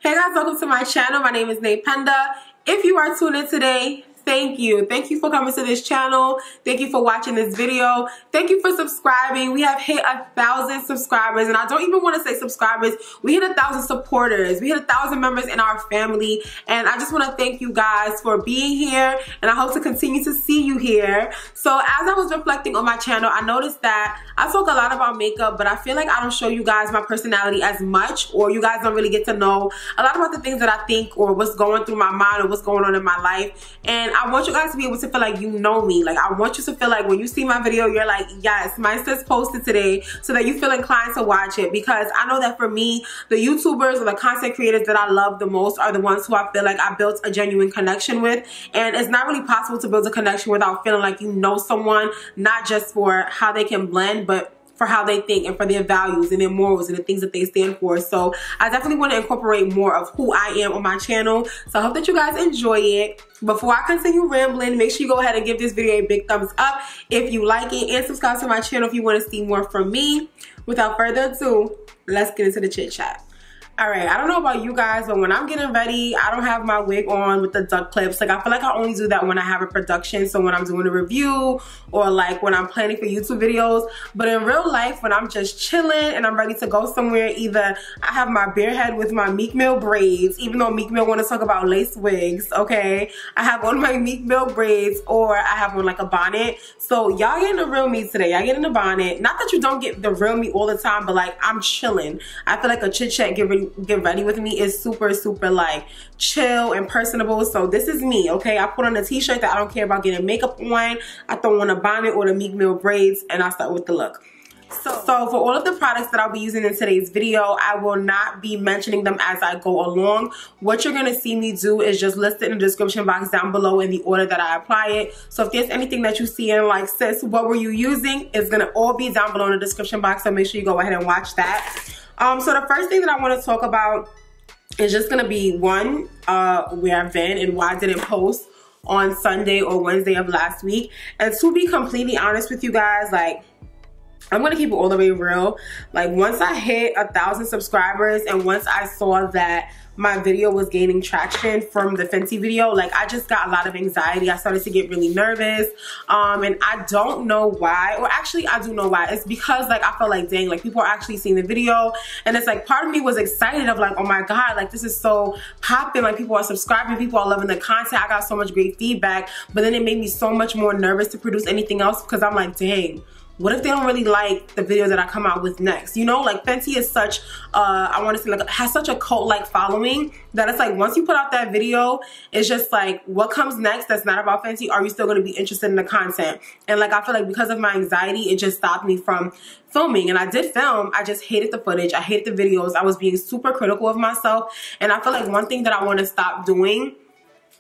Hey guys, welcome to my channel. My name is Penda. If you are tuned in today, thank you. Thank you for coming to this channel. Thank you for watching this video. Thank you for subscribing. We have hit 1,000 subscribers, and I don't even want to say subscribers. We hit 1,000 supporters. We hit 1,000 members in our family, and I just want to thank you guys for being here, and I hope to continue to see you here. So as I was reflecting on my channel, I noticed that I talk a lot about makeup, but I feel like I don't show you guys my personality as much, or you guys don't really get to know a lot about the things that I think or what's going through my mind or what's going on in my life. And I want you guys to be able to feel like you know me. Like, I want you to feel like when you see my video, you're like, yes, mine says posted today, so that you feel inclined to watch it. Because I know that for me, the YouTubers or the content creators that I love the most are the ones who I feel like I built a genuine connection with. And it's not really possible to build a connection without feeling like you know someone, not just for how they can blend, but for how they think and for their values and their morals and the things that they stand for. So I definitely want to incorporate more of who I am on my channel. So I hope that you guys enjoy it. Before I continue rambling, make sure you go ahead and give this video a big thumbs up if you like it, and subscribe to my channel if you want to see more from me. Without further ado, let's get into the chit chat. Alright, I don't know about you guys, but when I'm getting ready, I don't have my wig on with the duck clips. Like, I feel like I only do that when I have a production, so when I'm doing a review or like when I'm planning for YouTube videos. But in real life, when I'm just chilling and I'm ready to go somewhere, either I have my bare head with my Meek Mill braids, even though Meek Mill want to talk about lace wigs, okay? I have on my Meek Mill braids, or I have on like a bonnet. So y'all getting the real me today. Y'all getting the bonnet. Not that you don't get the real me all the time, but like, I'm chilling. I feel like a chit chat get ready with me is super like chill and personable. So this is me, okay? I put on a t-shirt that I don't care about getting makeup on. I throw on a bonnet or the Meek Mill braids, and I start with the look. So for all of the products that I'll be using in today's video, I will not be mentioning them as I go along. What you're going to see me do is just list it in the description box down below in the order that I apply it. So if there's anything that you see and like, sis, what were you using? It's going to all be down below in the description box, so make sure you go ahead and watch that. So the first thing that I want to talk about is just going to be one, where I've been and why I didn't post on Sunday or Wednesday of last week. And to be completely honest with you guys, like, I'm gonna keep it all the way real. Like, once I hit 1,000 subscribers and once I saw that my video was gaining traction from the Fenty video, like, I just got a lot of anxiety. I started to get really nervous, and I don't know why, or actually I do know why. It's because, like, I felt like, dang, like, people are actually seeing the video, and it's like, part of me was excited of like, oh my god, like, this is so popping, like, people are subscribing, people are loving the content, I got so much great feedback. But then it made me so much more nervous to produce anything else, because I'm like, dang, what if they don't really like the video that I come out with next? You know, like, Fenty is such, I want to say, like, has such a cult-like following that it's like, once you put out that video, it's just like, what comes next that's not about Fenty? Are you still going to be interested in the content? And like, I feel like because of my anxiety, it just stopped me from filming. And I did film, I just hated the footage, I hated the videos, I was being super critical of myself. And I feel like one thing that I want to stop doing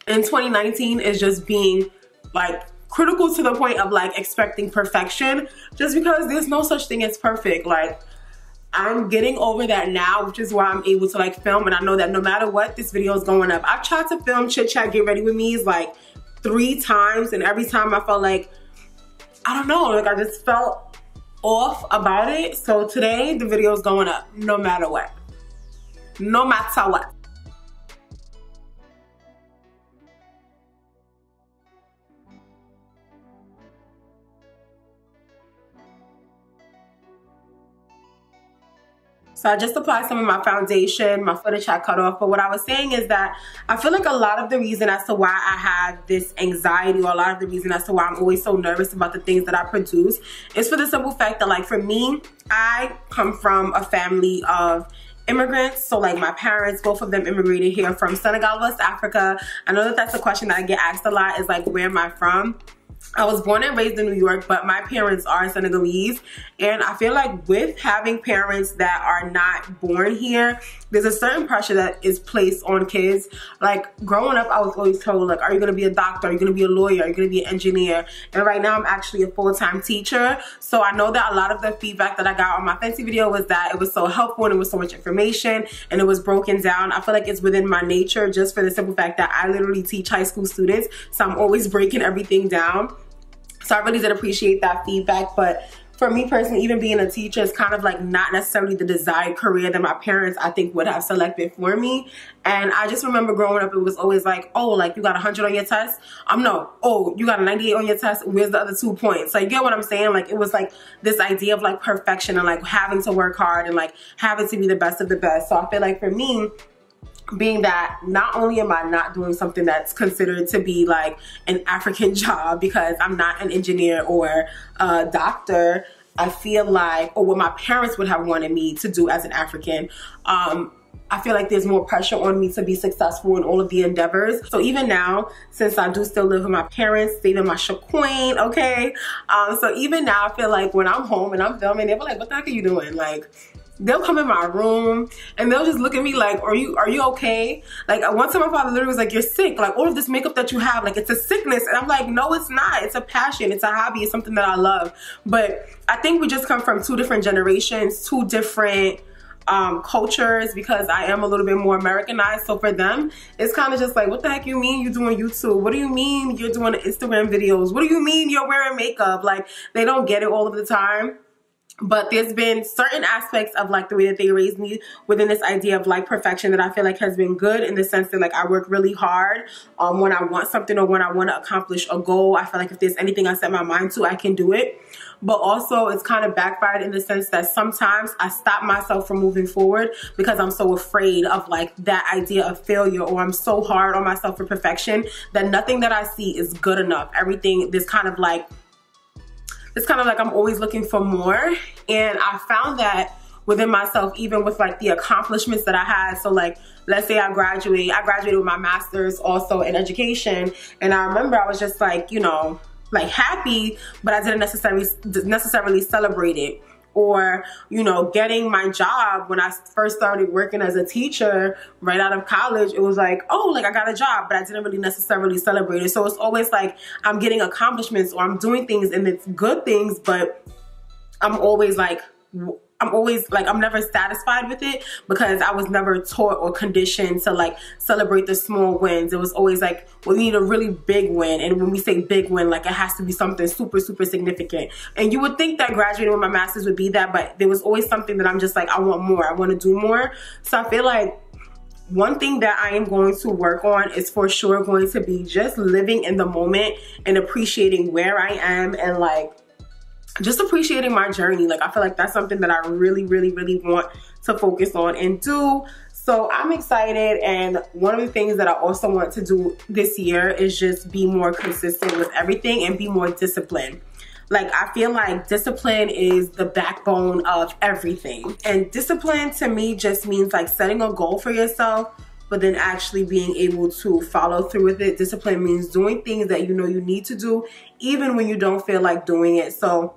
in 2019 is just being like critical to the point of like expecting perfection, just because there's no such thing as perfect. Like, I'm getting over that now, which is why I'm able to like film, and I know that no matter what, this video is going up. I've tried to film Chit Chat Get Ready With Me like 3 times, and every time I felt like, I don't know, like, I just felt off about it. So today the video is going up no matter what. No matter what. So I just applied some of my foundation, my footage had cut off. But what I was saying is that I feel like a lot of the reason as to why I have this anxiety, or a lot of the reason as to why I'm always so nervous about the things that I produce, is for the simple fact that, like, for me, I come from a family of immigrants. So like, my parents, both of them immigrated here from Senegal, West Africa. I know that that's a question that I get asked a lot, is like, where am I from? I was born and raised in New York, but my parents are Senegalese. And I feel like with having parents that are not born here, there's a certain pressure that is placed on kids. Like, growing up, I was always told, like, are you going to be a doctor? Are you going to be a lawyer? Are you going to be an engineer? And right now I'm actually a full-time teacher. So I know that a lot of the feedback that I got on my Fenty video was that it was so helpful and it was so much information and it was broken down. I feel like it's within my nature, just for the simple fact that I literally teach high school students. So I'm always breaking everything down. So I really did appreciate that feedback. But for me personally, even being a teacher is kind of like not necessarily the desired career that my parents, I think, would have selected for me. And I just remember growing up, it was always like, oh, like you got 100 on your test? No. Oh, you got a 98 on your test? Where's the other 2 points? Like, you get what I'm saying? Like, it was like this idea of like perfection and like having to work hard and like having to be the best of the best. So I feel like for me, being that not only am I not doing something that's considered to be like an African job because I'm not an engineer or a doctor, I feel like, or what my parents would have wanted me to do as an African, I feel like there's more pressure on me to be successful in all of the endeavors. So even now, since I do still live with my parents, they my queen, okay? So even now, I feel like when I'm home and I'm filming, they'll be like, what the heck are you doing? Like, they'll come in my room and they'll just look at me like, are you okay? Like, one time my father literally was like, you're sick. Like, all of this makeup that you have, like, it's a sickness. And I'm like, no, it's not. It's a passion. It's a hobby. It's something that I love. But I think we just come from 2 different generations, 2 different cultures, because I am a little bit more Americanized. So for them, it's kind of just like, what the heck you mean you're doing YouTube? What do you mean you're doing Instagram videos? What do you mean you're wearing makeup? Like, they don't get it all of the time. But there's been certain aspects of like the way that they raised me within this idea of like perfection that I feel like has been good, in the sense that like I work really hard when I want something or when I want to accomplish a goal. I feel like if there's anything I set my mind to, I can do it. But also it's kind of backfired in the sense that sometimes I stop myself from moving forward because I'm so afraid of like that idea of failure, or I'm so hard on myself for perfection that nothing that I see is good enough. Everything, this kind of like, it's kind of like I'm always looking for more. And I found that within myself, even with like the accomplishments that I had. So like, let's say I graduated with my master's also in education. And I remember I was just like, you know, like happy, but I didn't necessarily celebrate it. Or, you know, getting my job when I first started working as a teacher right out of college, it was like, oh, like I got a job, but I didn't really necessarily celebrate it. So it's always like I'm getting accomplishments or I'm doing things and it's good things, but I'm always like, I'm never satisfied with it because I was never taught or conditioned to like celebrate the small wins. It was always like, well, we need a really big win. And when we say big win, like it has to be something super, super significant. And you would think that graduating with my master's would be that, but there was always something that I'm just like, I want more. I want to do more. So I feel like one thing that I am going to work on is for sure going to be just living in the moment and appreciating where I am and like, just appreciating my journey. Like, I feel like that's something that I really, really, really want to focus on and do. So I'm excited. And one of the things that I also want to do this year is just be more consistent with everything and be more disciplined. Like, I feel like discipline is the backbone of everything. And discipline to me just means like setting a goal for yourself, but then actually being able to follow through with it. Discipline means doing things that you know you need to do, even when you don't feel like doing it. So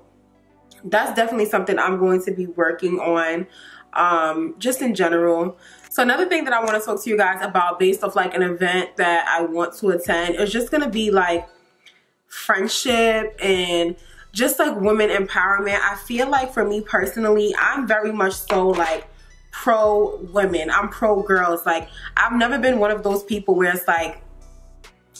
that's definitely something I'm going to be working on, just in general. So another thing that I want to talk to you guys about based off like an event that I want to attend is just going to be like friendship and just like women empowerment. I feel like for me personally, I'm very much so like pro women. I'm pro girls. Like, I've never been one of those people where it's like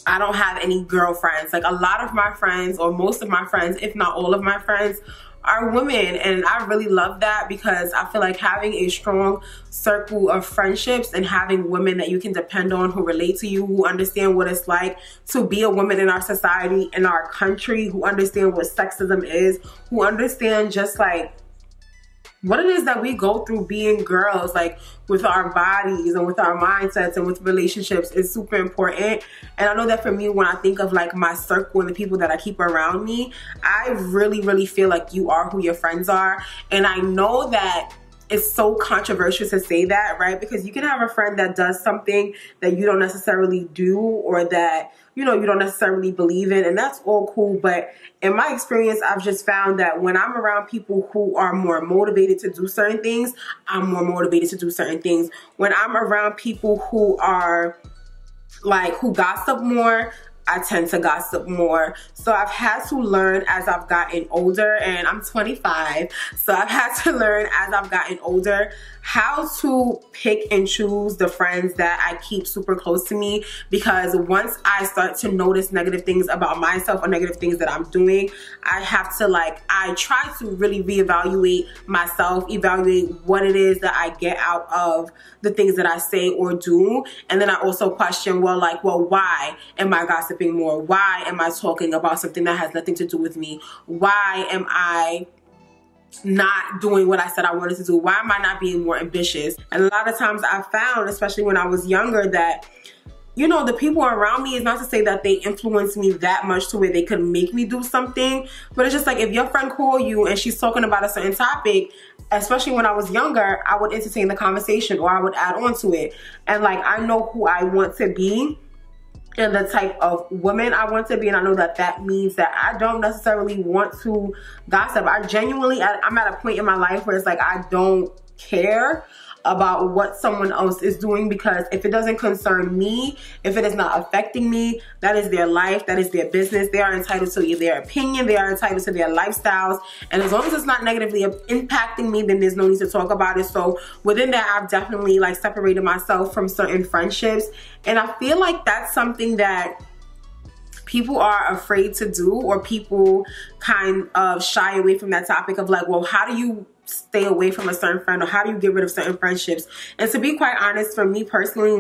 I don't have any girlfriends. Like, a lot of my friends, or most of my friends, if not all of my friends, are women, and I really love that because I feel like having a strong circle of friendships and having women that you can depend on, who relate to you, who understand what it's like to be a woman in our society, in our country, who understand what sexism is, who understand just like what it is that we go through being girls, like with our bodies and with our mindsets and with relationships, is super important. And I know that for me, when I think of like my circle and the people that I keep around me, I really, really feel like you are who your friends are. And I know that it's so controversial to say that, right? Because you can have a friend that does something that you don't necessarily do, or that, you know, you don't necessarily believe in, and that's all cool. But in my experience, I've just found that when I'm around people who are more motivated to do certain things, I'm more motivated to do certain things. When I'm around people who are like, who gossip more, I tend to gossip more. So I've had to learn as I've gotten older, and I'm 25, so I've had to learn as I've gotten older how to pick and choose the friends that I keep super close to me, because once I start to notice negative things about myself or negative things that I'm doing, I have to I try to really reevaluate myself, evaluate what it is that I get out of the things that I say or do. And then I also question, well, why am I gossiping more? Why am I talking about something that has nothing to do with me? Why am I not doing what I said I wanted to do? Why am I not being more ambitious? And a lot of times I found, especially when I was younger, that the people around me, is not to say that they influenced me that much to where they could make me do something, but it's just if your friend call you and she's talking about a certain topic, especially when I was younger, I would entertain the conversation or I would add on to it. And I know who I want to be and the type of woman I want to be, and I know that that means that I don't necessarily want to gossip. I'm at a point in my life where it's I don't care about what someone else is doing, because if it doesn't concern me, if it is not affecting me, that is their life, that is their business. They are entitled to their opinion, they are entitled to their lifestyles, and as long as it's not negatively impacting me, then there's no need to talk about it. So within that, I've definitely separated myself from certain friendships, and I feel that's something that people are afraid to do, or people kind of shy away from that topic of well, how do you stay away from a certain friend, or how do you get rid of certain friendships? And to be quite honest, for me personally,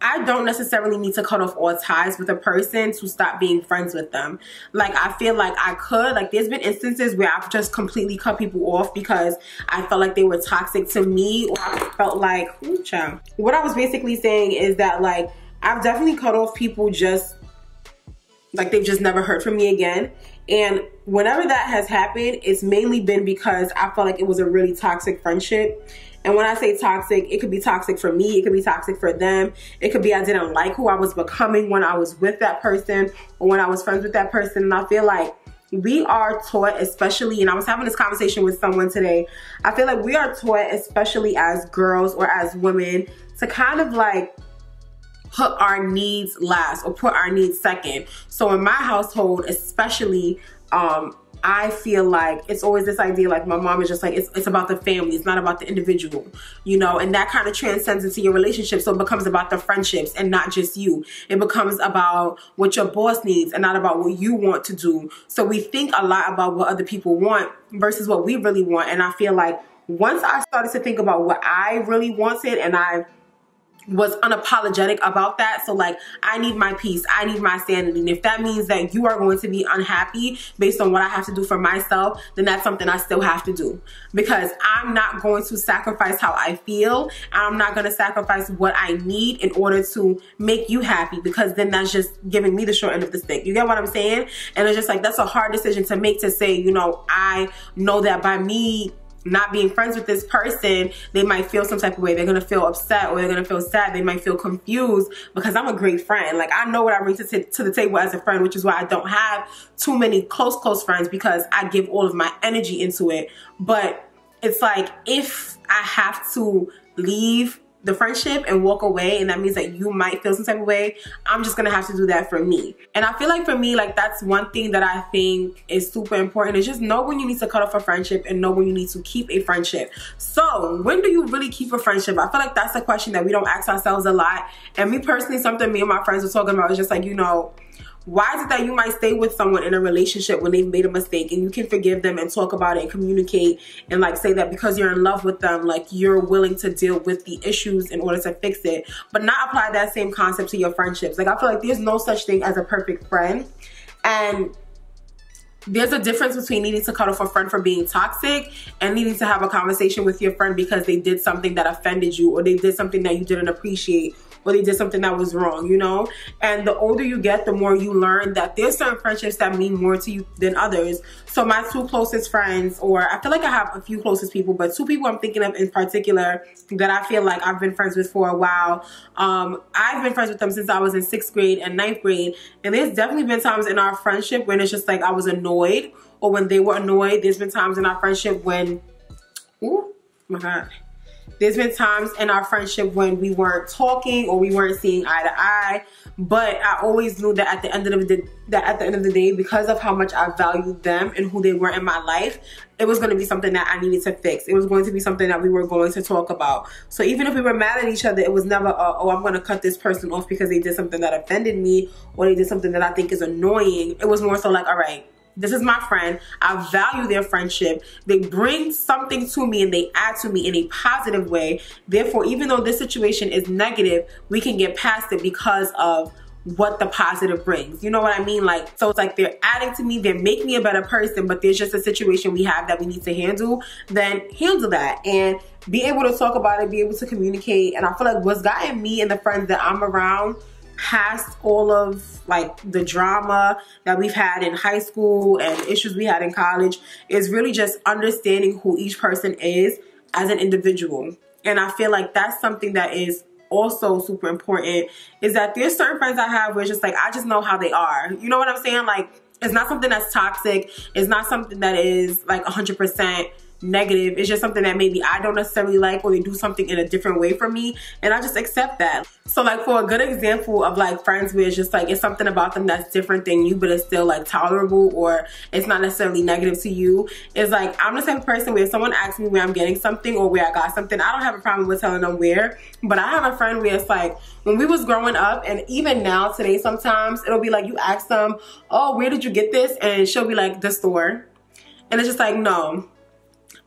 I don't necessarily need to cut off all ties with a person to stop being friends with them. I feel I could, there's been instances where I've just completely cut people off because I felt they were toxic to me, or I felt ooh, child. What I was basically saying is that I've definitely cut off people just they've just never heard from me again. And whenever that has happened, it's mainly been because I felt it was a really toxic friendship. And when I say toxic, it could be toxic for me, it could be toxic for them, it could be I didn't like who I was becoming when I was with that person, or when I was friends with that person. And I feel we are taught, especially, and I was having this conversation with someone today, I feel we are taught, especially as girls or as women, to kind of put our needs last or put our needs second. So in my household especially, I feel it's always this idea my mom is just it's about the family, it's not about the individual, and that kind of transcends into your relationship. So it becomes about the friendships and not just you. It becomes about what your boss needs and not about what you want to do. So we think a lot about what other people want versus what we really want. And I feel once I started to think about what I really wanted, and I was unapologetic about that. So I need my peace, I need my sanity, and if that means that you are going to be unhappy based on what I have to do for myself, then that's something I still have to do, because I'm not going to sacrifice how I feel, I'm not going to sacrifice what I need in order to make you happy, because then that's just giving me the short end of the stick. You get what I'm saying? And it's just that's a hard decision to make, to say, I know that by me not being friends with this person, they might feel some type of way. They're gonna feel upset, or they're gonna feel sad. They might feel confused, because I'm a great friend. I know what I bring to the table as a friend, which is why I don't have too many close friends, because I give all of my energy into it. But it's if I have to leave the friendship and walk away, and that means that you might feel some type of way, I'm just gonna have to do that for me. And I feel for me, that's one thing that I think is super important, is just know when you need to cut off a friendship and know when you need to keep a friendship. So when do you really keep a friendship? I feel that's a question that we don't ask ourselves a lot. And me personally, something me and my friends were talking about is just why is it that you might stay with someone in a relationship when they've made a mistake, and you can forgive them and talk about it and communicate and say that because you're in love with them, you're willing to deal with the issues in order to fix it, but not apply that same concept to your friendships? I feel there's no such thing as a perfect friend, and there's a difference between needing to cut off a friend for being toxic and needing to have a conversation with your friend because they did something that offended you, or they did something that you didn't appreciate, or they did something that was wrong, And the older you get, the more you learn that there's certain friendships that mean more to you than others. So my two closest friends, or I feel I have a few closest people, but two people I'm thinking of in particular that I feel I've been friends with for a while. I've been friends with them since I was in 6th grade and 9th grade. And there's definitely been times in our friendship when it's just I was annoyed, or when they were annoyed. There's been times in our friendship when, oh my God. There's been times in our friendship when we weren't talking or we weren't seeing eye to eye, but I always knew that at the end of the day, because of how much I valued them and who they were in my life, it was going to be something that I needed to fix. It was going to be something that we were going to talk about. So even if we were mad at each other, it was never, oh, I'm going to cut this person off because they did something that offended me or they did something that I think is annoying. It was more so like, all right, this is my friend. I value their friendship. They bring something to me and they add to me in a positive way. Therefore, even though this situation is negative, we can get past it because of what the positive brings. You know what I mean? Like, so it's like they're adding to me, they're making me a better person, but there's just a situation we have that we need to handle, then handle that and be able to talk about it, be able to communicate. And I feel like what's gotten me and the friends that I'm around past all of like the drama that we've had in high school and issues we had in college is really just understanding who each person is as an individual. And I feel like that's something that is also super important, is that there's certain friends I have where it's just like, I just know how they are. You know what I'm saying? Like, it's not something that's toxic. It's not something that is like 100% negative. It's just something that maybe I don't necessarily like, or they do something in a different way for me, and I just accept that. So like, for a good example of like friends where it's just like it's something about them that's different than you but it's still like tolerable, or it's not necessarily negative to you, is like, I'm the type of person where if someone asks me where I'm getting something or where I got something, I don't have a problem with telling them where. But I have a friend where it's like, when we was growing up, and even now today sometimes, it'll be like you ask them, oh, where did you get this? And she'll be like, the store. And it's just like, no,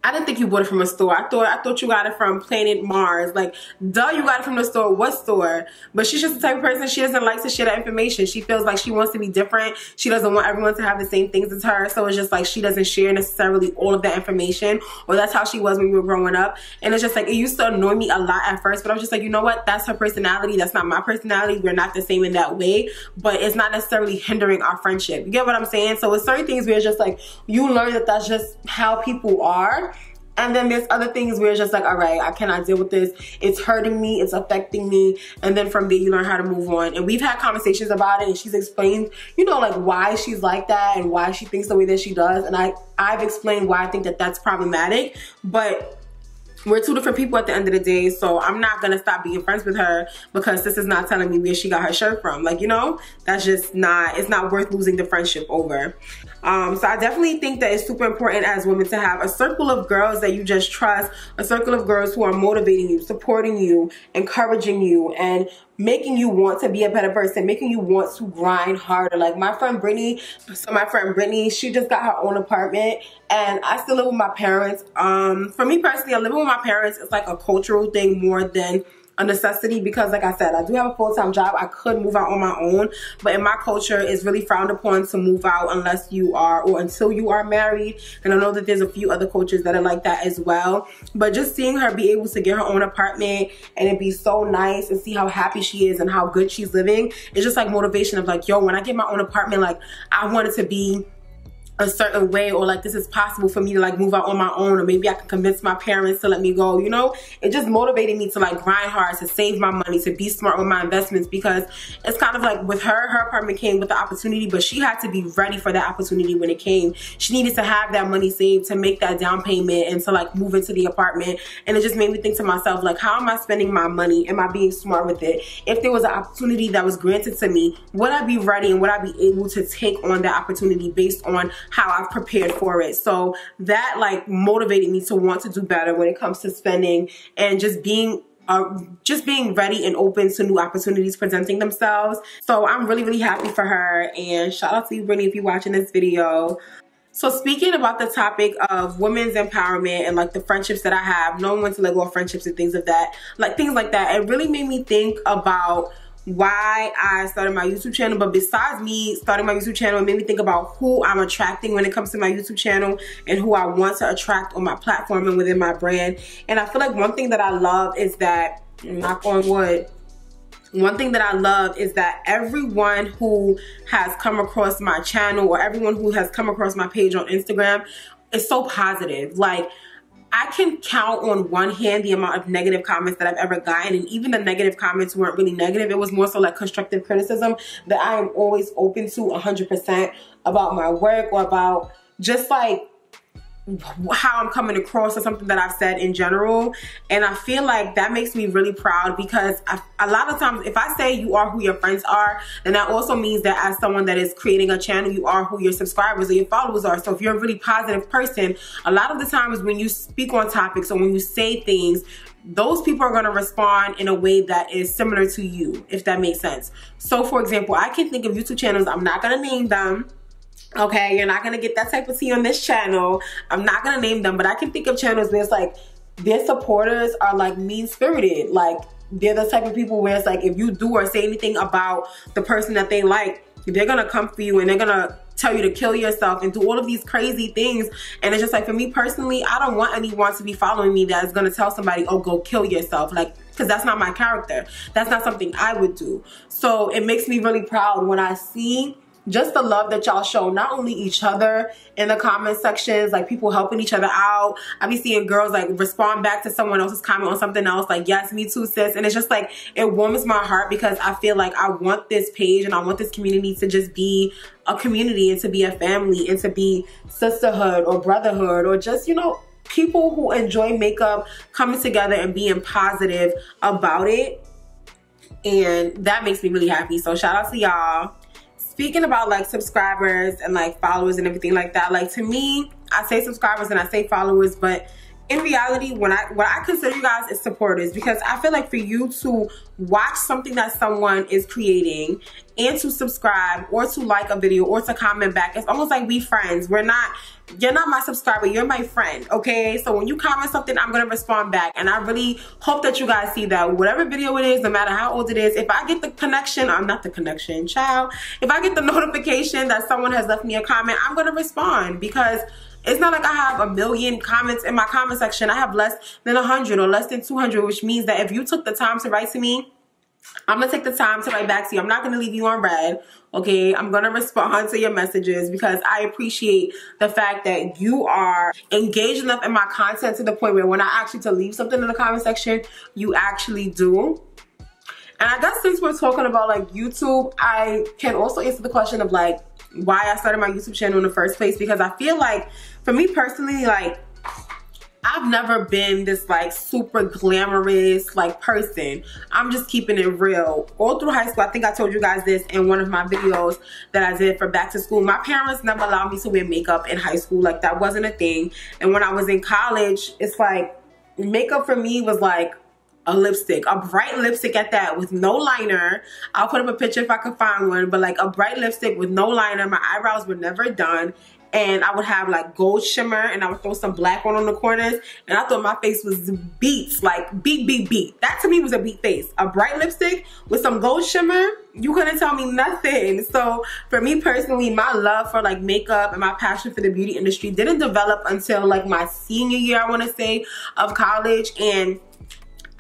I didn't think you bought it from a store. I thought you got it from Planet Mars. Like, duh, you got it from the store. What store? But she's just the type of person, she doesn't like to share that information. She feels like she wants to be different. She doesn't want everyone to have the same things as her. So it's just like she doesn't share necessarily all of that information. Or that's how she was when we were growing up. And it's just like, it used to annoy me a lot at first. But I was just like, you know what? That's her personality. That's not my personality. We're not the same in that way. But it's not necessarily hindering our friendship. You get what I'm saying? So it's certain things where it's just like, you learn that that's just how people are. And then there's other things where it's just like, all right, I cannot deal with this. It's hurting me. It's affecting me. And then from there, you learn how to move on. And we've had conversations about it. And she's explained, you know, like why she's like that and why she thinks the way that she does. And I've explained why I think that that's problematic. But we're two different people at the end of the day, so I'm not gonna stop being friends with her because this is not telling me where she got her shirt from. Like, you know, that's just not, it's not worth losing the friendship over. So I definitely think that it's super important as women to have a circle of girls that you just trust, a circle of girls who are motivating you, supporting you, encouraging you, and making you want to be a better person, making you want to grind harder. Like my friend Brittany, she just got her own apartment, and I still live with my parents. For me personally, I live with my parents. It's like a cultural thing more than a necessity, because like I said, I do have a full-time job. I could move out on my own, but in my culture, it's really frowned upon to move out unless you are, or until you are married. And I know that there's a few other cultures that are like that as well. But just seeing her be able to get her own apartment and it be so nice, and see how happy she is and how good she's living, it's just like motivation of like, yo, when I get my own apartment, like I want it to be a certain way, or like this is possible for me to like move out on my own, or maybe I can convince my parents to let me go. You know, it just motivated me to like grind hard, to save my money, to be smart with my investments, because it's kind of like with her apartment came with the opportunity, but she had to be ready for that opportunity when it came. She needed to have that money saved to make that down payment and to like move into the apartment. And it just made me think to myself, like, how am I spending my money? Am I being smart with it? If there was an opportunity that was granted to me, would I be ready and would I be able to take on that opportunity based on how I've prepared for it? So that like motivated me to want to do better when it comes to spending, and just being ready and open to new opportunities presenting themselves. So I'm really, really happy for her, and shout out to you, Brittany, if you're watching this video. So speaking about the topic of women's empowerment and like the friendships that I have, knowing when to let go of friendships and things like that, it really made me think about why I started my YouTube channel. But besides me starting my YouTube channel, it made me think about who I'm attracting when it comes to my YouTube channel and who I want to attract on my platform and within my brand. And I feel like one thing that I love is that, knock on wood, one thing that I love is that everyone who has come across my channel, or everyone who has come across my page on Instagram, is so positive. Like, I can count on one hand the amount of negative comments that I've ever gotten, and even the negative comments weren't really negative. It was more so like constructive criticism that I am always open to 100% about my work, or about just like how I'm coming across or something that I've said in general. And I feel like that makes me really proud, because a lot of times if I say you are who your friends are, then that also means that as someone that is creating a channel, you are who your subscribers or your followers are. So if you're a really positive person, a lot of the times when you speak on topics or when you say things, those people are going to respond in a way that is similar to you, if that makes sense. So for example, I can think of YouTube channels, I'm not going to name them. Okay, you're not gonna get that type of tea on this channel. I'm not gonna name them, but I can think of channels where it's like their supporters are like mean-spirited. Like they're the type of people where it's like if you do or say anything about the person that they like, they're gonna come for you and they're gonna tell you to kill yourself and do all of these crazy things. And it's just like, for me personally, I don't want anyone to be following me that is gonna tell somebody, oh, go kill yourself. Like, because that's not my character. That's not something I would do. So it makes me really proud when I see just the love that y'all show, not only each other in the comment sections, like people helping each other out. I be seeing girls like respond back to someone else's comment on something else, like, yes, me too, sis. And it's just like, it warms my heart, because I feel like I want this page and I want this community to just be a community and to be a family and to be sisterhood or brotherhood, or just, you know, people who enjoy makeup coming together and being positive about it. And that makes me really happy. So shout out to y'all. Speaking about like subscribers and like followers and everything like that, like to me, I say subscribers and I say followers, but in reality, what I consider you guys is supporters, because I feel like for you to watch something that someone is creating and to subscribe or to like a video or to comment back, it's almost like we friends. You're not my subscriber, you're my friend, okay? So when you comment something, I'm gonna respond back, and I really hope that you guys see that whatever video it is, no matter how old it is, if I get the connection, I'm not the connection, child. If I get the notification that someone has left me a comment, I'm gonna respond, because it's not like I have a million comments in my comment section. I have less than 100 or less than 200, which means that if you took the time to write to me, I'm gonna take the time to write back to you. I'm not gonna leave you on red, okay? I'm gonna respond to your messages, because I appreciate the fact that you are engaged enough in my content to the point where when I ask you to leave something in the comment section, you actually do. And I guess since we're talking about like YouTube, I can also answer the question of like why I started my YouTube channel in the first place, because I feel like for me personally, like I've never been this like super glamorous like person. I'm just keeping it real. All through high school, I think I told you guys this in one of my videos that I did for back to school. My parents never allowed me to wear makeup in high school. Like that wasn't a thing. And when I was in college, it's like makeup for me was like a lipstick, a bright lipstick at that, with no liner. I'll put up a picture if I could find one, but like a bright lipstick with no liner. My eyebrows were never done, and I would have like gold shimmer, and I would throw some black on the corners, and I thought my face was beats, like beat. That to me was a beat face. A bright lipstick with some gold shimmer, you couldn't tell me nothing. So for me personally, my love for like makeup and my passion for the beauty industry didn't develop until like my senior year, I want to say, of college. And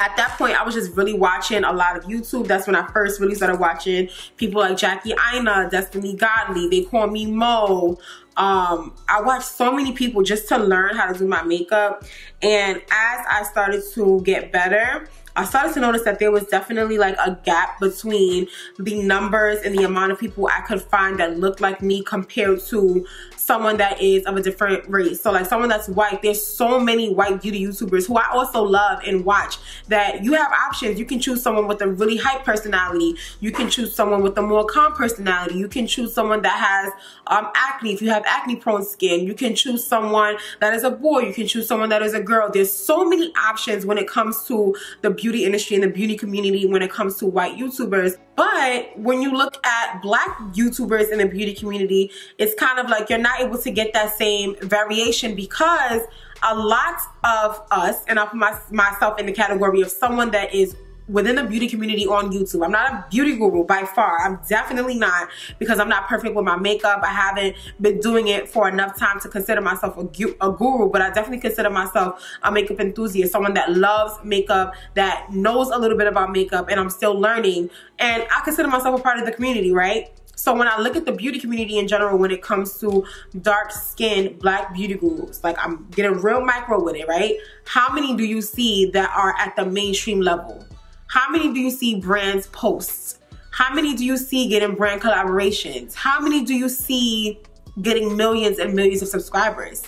at that point, I was just really watching a lot of YouTube. That's when I first really started watching people like Jackie Aina, Destiny Godly, They Call Me Mo. I watched so many people just to learn how to do my makeup. And as I started to get better, I started to notice that there was definitely like a gap between the numbers and the amount of people I could find that looked like me compared to someone that is of a different race. So like someone that's white, there's so many white beauty YouTubers who I also love and watch, that you have options. You can choose someone with a really hype personality. You can choose someone with a more calm personality. You can choose someone that has acne if you have acne prone skin. You can choose someone that is a boy. You can choose someone that is a girl. There's so many options when it comes to the beauty industry and the beauty community when it comes to white YouTubers. But when you look at black YouTubers in the beauty community, it's kind of like you're not able to get that same variation, because a lot of us, and I'll put myself in the category of someone that is within the beauty community on YouTube. I'm not a beauty guru by far. I'm definitely not, because I'm not perfect with my makeup. I haven't been doing it for enough time to consider myself a guru, but I definitely consider myself a makeup enthusiast, someone that loves makeup, that knows a little bit about makeup, and I'm still learning. And I consider myself a part of the community, right? So when I look at the beauty community in general, when it comes to dark skinned black beauty gurus, like I'm getting real micro with it, right? How many do you see that are at the mainstream level? How many do you see brands post? How many do you see getting brand collaborations? How many do you see getting millions and millions of subscribers?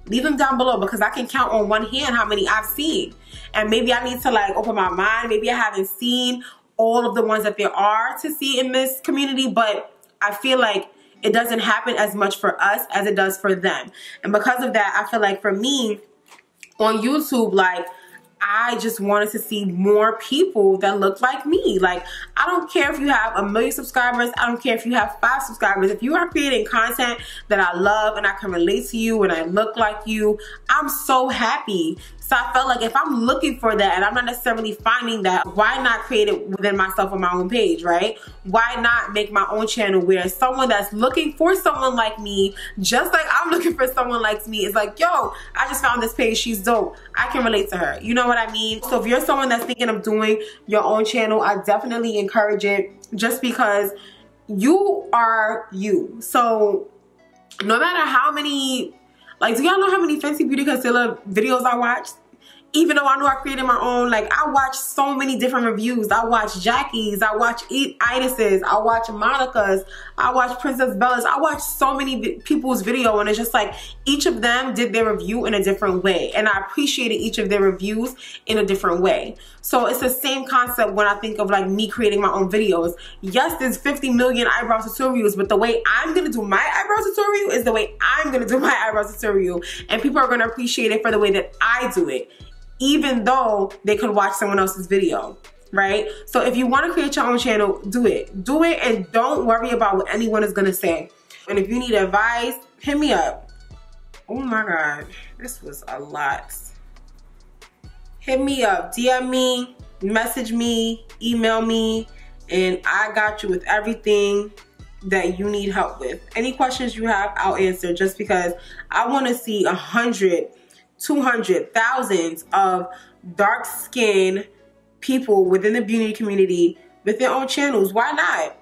leave them down below, because I can count on one hand how many I've seen. And maybe I need to like open my mind. Maybe I haven't seen all of the ones that there are to see in this community, but I feel like it doesn't happen as much for us as it does for them. And because of that, I feel like for me on YouTube, like, I just wanted to see more people that look like me. Like, I don't care if you have 1 million subscribers. I don't care if you have 5 subscribers. If you are creating content that I love and I can relate to you and I look like you, I'm so happy. So I felt like if I'm looking for that and I'm not necessarily finding that, why not create it within myself on my own page, right? Why not make my own channel where someone that's looking for someone like me, just like I'm looking for someone like me, is like, yo, I just found this page, she's dope, I can relate to her. You know what I mean? So if you're someone that's thinking of doing your own channel, I definitely encourage it, just because you are you. So no matter how many, like, do y'all know how many Fenty Beauty Concealer videos I watched? Even though I know I created my own, like, I watch so many different reviews. I watch Jackie's, I watch Idis's, I watch Monica's, I watch Princess Bella's. I watch so many people's video, and it's just like each of them did their review in a different way, and I appreciated each of their reviews in a different way. So it's the same concept when I think of like me creating my own videos. Yes, there's 50 million eyebrow tutorials, but the way I'm gonna do my eyebrow tutorial is the way I'm gonna do my eyebrow tutorial, and people are gonna appreciate it for the way that I do it, even though they could watch someone else's video, right? So if you want to create your own channel, do it. Do it, and don't worry about what anyone is going to say. And if you need advice, hit me up. Oh my God, this was a lot. Hit me up, DM me, message me, email me, and I got you with everything that you need help with. Any questions you have, I'll answer, just because I want to see 100, 200, thousands of dark skinned people within the beauty community with their own channels. Why not?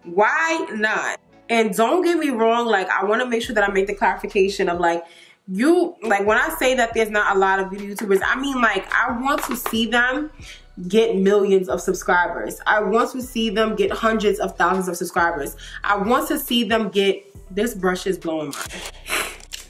Why not? And don't get me wrong, like, I want to make sure that I make the clarification of like, like, when I say that there's not a lot of beauty YouTubers, I mean, like, I want to see them get millions of subscribers. I want to see them get hundreds of thousands of subscribers. I want to see them get, this brush is blowing my mind.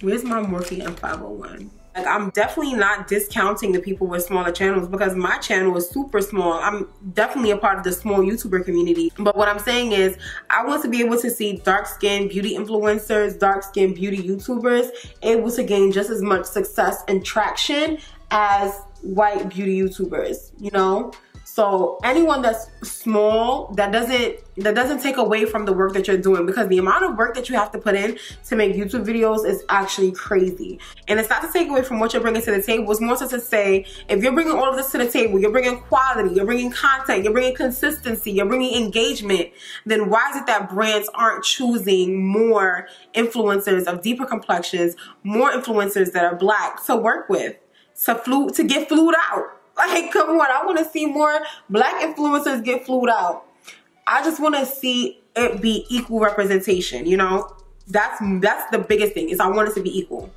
Where's my Morphe M501? Like, I'm definitely not discounting the people with smaller channels, because my channel is super small. I'm definitely a part of the small YouTuber community. But what I'm saying is, I want to be able to see dark-skinned beauty influencers, dark-skinned beauty YouTubers able to gain just as much success and traction as white beauty YouTubers, you know? So anyone that's small, that doesn't take away from the work that you're doing, because the amount of work that you have to put in to make YouTube videos is actually crazy. And it's not to take away from what you're bringing to the table. It's more to say, if you're bringing all of this to the table, you're bringing quality, you're bringing content, you're bringing consistency, you're bringing engagement, then why is it that brands aren't choosing more influencers of deeper complexions, more influencers that are black to work with, to get flued out? Like, come on, I want to see more black influencers get flued out. I just want to see it be equal representation, you know? That's the biggest thing, is I want it to be equal.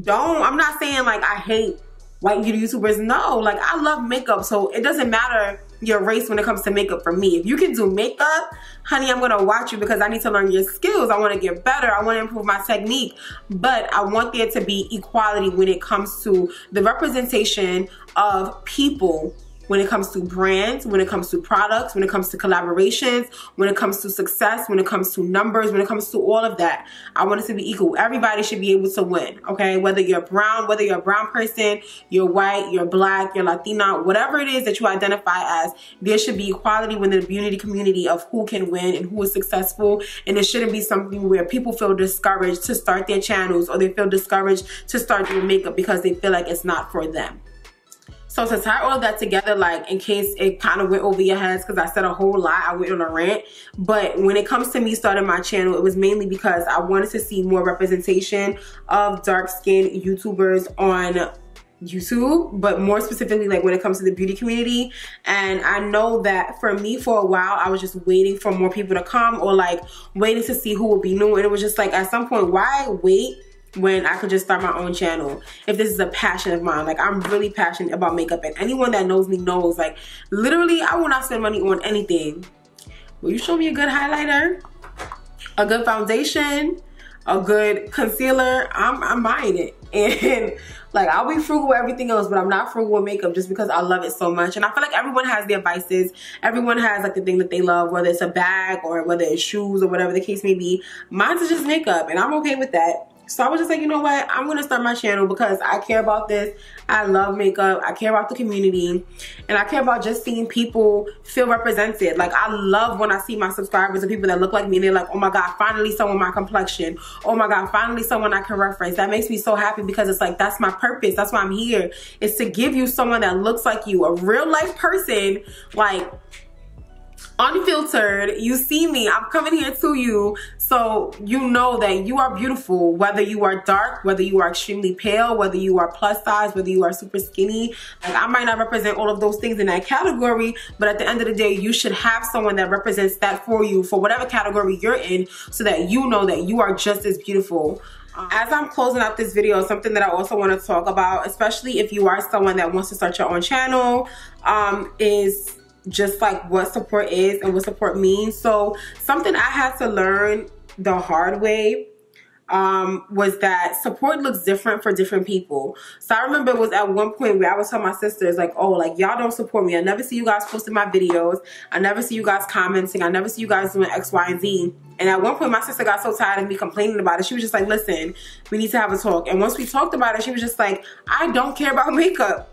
I'm not saying like I hate white beauty YouTubers. No, like, I love makeup, so it doesn't matter your race when it comes to makeup for me. If you can do makeup, honey, I'm gonna watch you, because I need to learn your skills. I want to get better. I want to improve my technique. But I want there to be equality when it comes to the representation of people, when it comes to brands, when it comes to products, when it comes to collaborations, when it comes to success, when it comes to numbers, when it comes to all of that. I want it to be equal. Everybody should be able to win, okay? Whether you're brown, whether you're a brown person, you're white, you're black, you're Latina, whatever it is that you identify as, there should be equality within the beauty community of who can win and who is successful. And it shouldn't be something where people feel discouraged to start their channels, or they feel discouraged to start doing makeup because they feel like it's not for them. So to tie all of that together, like, in case it kind of went over your heads, because I said a whole lot, I went on a rant. But when it comes to me starting my channel, it was mainly because I wanted to see more representation of dark-skinned YouTubers on YouTube, but more specifically, like, when it comes to the beauty community. And I know that for me, for a while, I was just waiting for more people to come, or like waiting to see who would be new. And it was just like, at some point, why wait when I could just start my own channel if this is a passion of mine? Like, I'm really passionate about makeup, and anyone that knows me knows, like, literally, I will not spend money on anything. Will you show me a good highlighter, a good foundation, a good concealer, I'm buying it. And like, I'll be frugal with everything else, but I'm not frugal with makeup just because I love it so much. And I feel like everyone has their vices. Everyone has like the thing that they love, whether it's a bag or whether it's shoes or whatever the case may be. Mine's is just makeup, and I'm okay with that. So I was just like, you know what, I'm gonna start my channel because I care about this. I love makeup, I care about the community, and I care about just seeing people feel represented. Like, I love when I see my subscribers and people that look like me, and they're like, oh my God, finally someone my complexion. Oh my God, finally someone I can reference. That makes me so happy because it's like, that's my purpose. That's why I'm here. It's to give you someone that looks like you, a real life person, like, unfiltered. You see me, I'm coming here to you, so you know that you are beautiful, whether you are dark, whether you are extremely pale, whether you are plus size, whether you are super skinny. Like, I might not represent all of those things in that category, but at the end of the day, you should have someone that represents that for you, for whatever category you're in, so that you know that you are just as beautiful. As I'm closing out this video, something that I also want to talk about, especially if you are someone that wants to start your own channel, is just like what support is and what support means. So something I had to learn the hard way was that support looks different for different people. So I remember it was at one point where I was telling my sisters, like, oh, like, y'all don't support me. I never see you guys posting my videos. I never see you guys commenting. I never see you guys doing X, Y, and Z. And at one point, my sister got so tired of me complaining about it. She was just like, listen, we need to have a talk. And once we talked about it, she was just like, I don't care about makeup.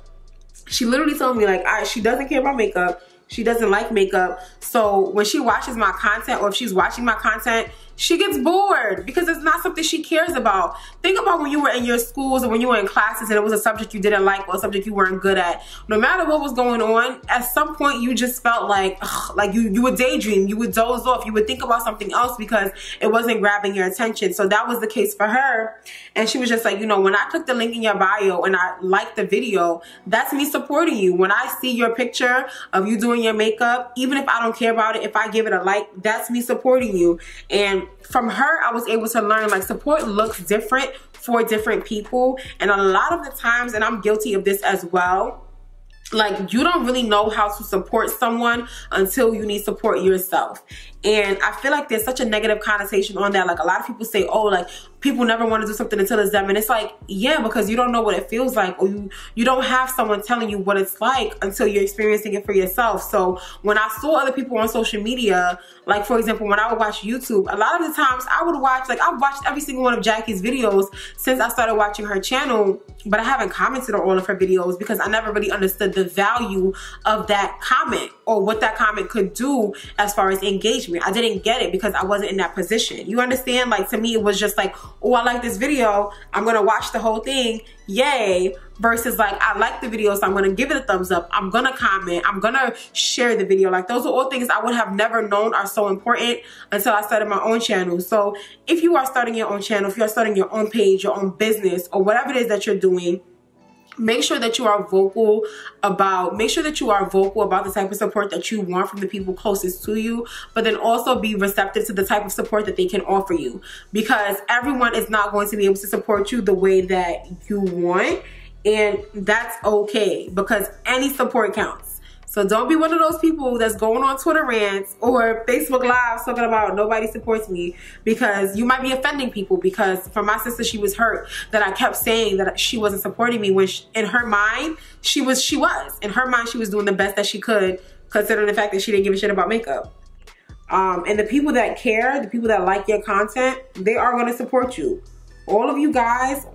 She literally told me, like, she doesn't care about makeup. She doesn't like makeup. So when she watches my content, or if she's watching my content, she gets bored because it's not something she cares about. Think about when you were in your schools or when you were in classes and it was a subject you didn't like or a subject you weren't good at. No matter what was going on, at some point you just felt like, ugh, like you would daydream, you would doze off, you would think about something else because it wasn't grabbing your attention. So that was the case for her. And she was just like, you know, when I click the link in your bio and I like the video, that's me supporting you. When I see your picture of you doing your makeup, even if I don't care about it, if I give it a like, that's me supporting you. And from her, I was able to learn, like, support looks different for different people. And a lot of the times, and I'm guilty of this as well, like, you don't really know how to support someone until you need support yourself. And I feel like there's such a negative connotation on that. Like, a lot of people say, oh, like, people never want to do something until it's them. And it's like, yeah, because you don't know what it feels like, or you don't have someone telling you what it's like until you're experiencing it for yourself. So when I saw other people on social media, like, for example, when I would watch YouTube, a lot of the times I would watch, like, I've watched every single one of Jackie's videos since I started watching her channel, but I haven't commented on all of her videos because I never really understood the value of that comment or what that comment could do as far as engagement. I didn't get it because I wasn't in that position. You understand? Like, to me, it was just like, oh, I like this video, I'm gonna watch the whole thing, yay, versus like, I like the video, so I'm gonna give it a thumbs up, I'm gonna comment, I'm gonna share the video. Like, those are all things I would have never known are so important until I started my own channel. So if you are starting your own channel, if you're starting your own page, your own business, or whatever it is that you're doing, make sure that you are vocal about the type of support that you want from the people closest to you, but then also be receptive to the type of support that they can offer you, because everyone is not going to be able to support you the way that you want, and that's okay, because any support counts. So don't be one of those people that's going on Twitter rants or Facebook Live talking about nobody supports me, because you might be offending people. Because for my sister, she was hurt that I kept saying that she wasn't supporting me when in her mind, she was. In her mind, she was doing the best that she could, considering the fact that she didn't give a shit about makeup. And the people that care, the people that like your content, they are going to support you. All of you guys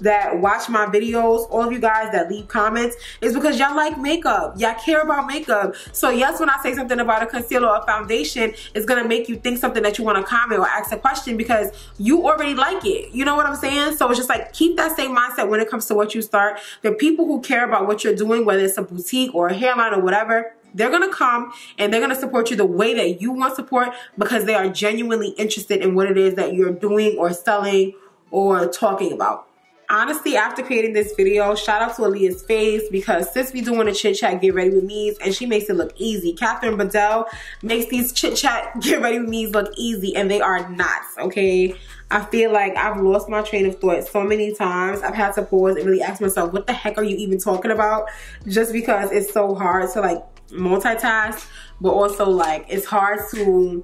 that watch my videos, all of you guys that leave comments, is because y'all like makeup. Y'all care about makeup. So yes, when I say something about a concealer or a foundation, it's gonna make you think something that you want to comment or ask a question because you already like it. You know what I'm saying? So it's just like, keep that same mindset when it comes to what you start. The people who care about what you're doing, whether it's a boutique or a hairline or whatever, they're gonna come and they're gonna support you the way that you want support, because they are genuinely interested in what it is that you're doing or selling or talking about. Honestly, after creating this video, shout out to Aaliyah's face, because sis be doing a chit chat get ready with me's and she makes it look easy. Catherine Bedell makes these chit chat get ready with me's look easy, and they are not, okay? I feel like I've lost my train of thought so many times. I've had to pause and really ask myself, what the heck are you even talking about? Just because it's so hard to like multitask, but also like it's hard to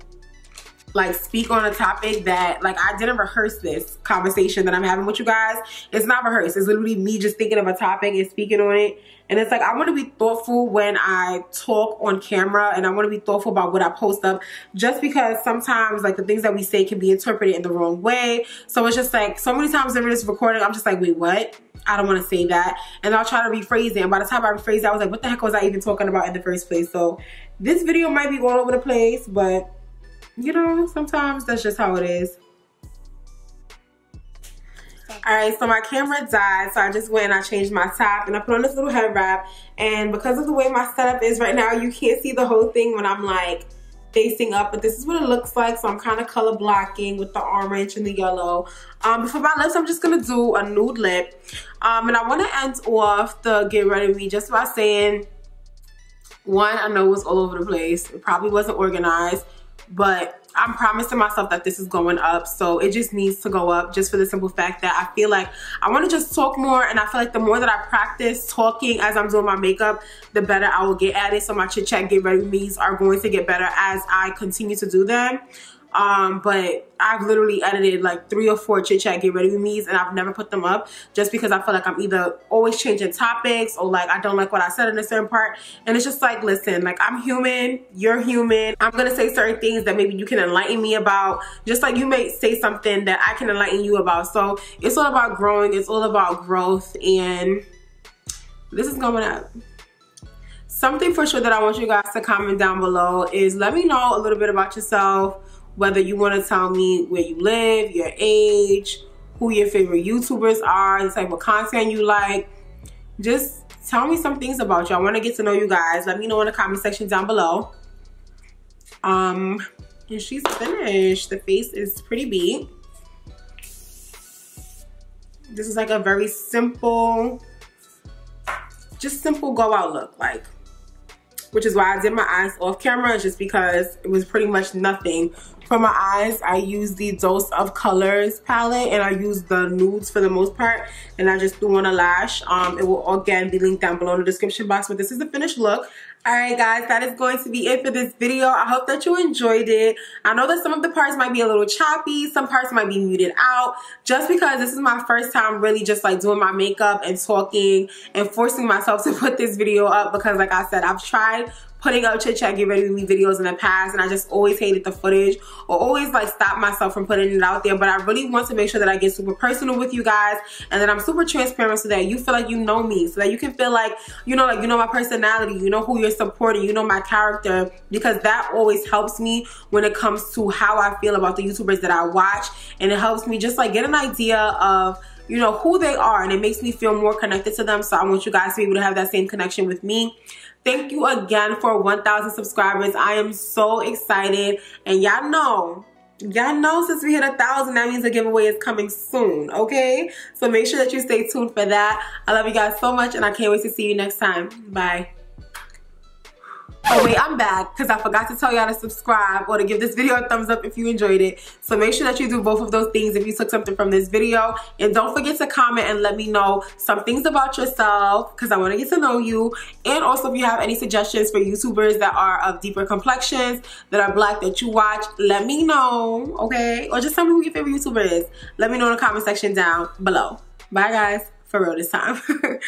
like speak on a topic that like I didn't rehearse this conversation that I'm having with you guys. It's not rehearsed. It's literally me just thinking of a topic and speaking on it. And it's like I want to be thoughtful when I talk on camera, and I want to be thoughtful about what I post up, just because sometimes like the things that we say can be interpreted in the wrong way. So it's just like so many times during this recording I'm just like, wait, what? I don't want to say that, and I'll try to rephrase it, and by the time I rephrase it I was like, what the heck was I even talking about in the first place? So this video might be all over the place, but you know, sometimes that's just how it is. Alright, so my camera died, so I just went and I changed my top and I put on this little head wrap, and because of the way my setup is right now, you can't see the whole thing when I'm like facing up, but this is what it looks like. So I'm kind of color blocking with the orange and the yellow. But for my lips, I'm just gonna do a nude lip, and I want to end off the Get Ready With Me just by saying, one, I know it was all over the place, it probably wasn't organized, but I'm promising myself that this is going up, so it just needs to go up, just for the simple fact that I feel like I want to just talk more, and I feel like the more that I practice talking as I'm doing my makeup, the better I will get at it. So my chit chat get ready with me's are going to get better as I continue to do them. But I've literally edited like 3 or 4 chit chat get ready with me's, and I've never put them up just because I feel like I'm either always changing topics or like I don't like what I said in a certain part, and it's just like, listen, like I'm human, you're human. I'm gonna say certain things that maybe you can enlighten me about, just like you may say something that I can enlighten you about. So it's all about growing, it's all about growth, and this is going up. Something for sure that I want you guys to comment down below is let me know a little bit about yourself. Whether you want to tell me where you live, your age, who your favorite YouTubers are, the type of content you like. Just tell me some things about you. I want to get to know you guys. Let me know in the comment section down below. And she's finished. The face is pretty beat. This is like a very simple, just simple go out look, like. Which is why I did my eyes off camera, just because it was pretty much nothing. For my eyes, I used the Dose of Colors palette, and I used the nudes for the most part, and I just threw on a lash. It will again be linked down below in the description box, but this is the finished look. Alright guys, that is going to be it for this video. I hope that you enjoyed it. I know that some of the parts might be a little choppy, some parts might be muted out, just because this is my first time really just like doing my makeup and talking and forcing myself to put this video up, because like I said, I've tried putting up chit chat get ready with me videos in the past, and I just always hated the footage or always like stop myself from putting it out there. But I really want to make sure that I get super personal with you guys, and that I'm super transparent, so that you feel like you know me, so that you can feel like you know my personality, you know who you're supporting, you know my character, because that always helps me when it comes to how I feel about the YouTubers that I watch, and it helps me just like get an idea of you know who they are, and it makes me feel more connected to them. So I want you guys to be able to have that same connection with me. Thank you again for 1,000 subscribers. I am so excited, and y'all know since we hit 1,000, that means a giveaway is coming soon, okay? So make sure that you stay tuned for that. I love you guys so much, and I can't wait to see you next time. Bye. Oh wait, I'm back because I forgot to tell y'all to subscribe or to give this video a thumbs up if you enjoyed it. So make sure that you do both of those things if you took something from this video. And don't forget to comment and let me know some things about yourself, because I want to get to know you. And also if you have any suggestions for YouTubers that are of deeper complexions, that are black, that you watch, let me know, okay? Or just tell me who your favorite YouTuber is. Let me know in the comment section down below. Bye guys, for real this time.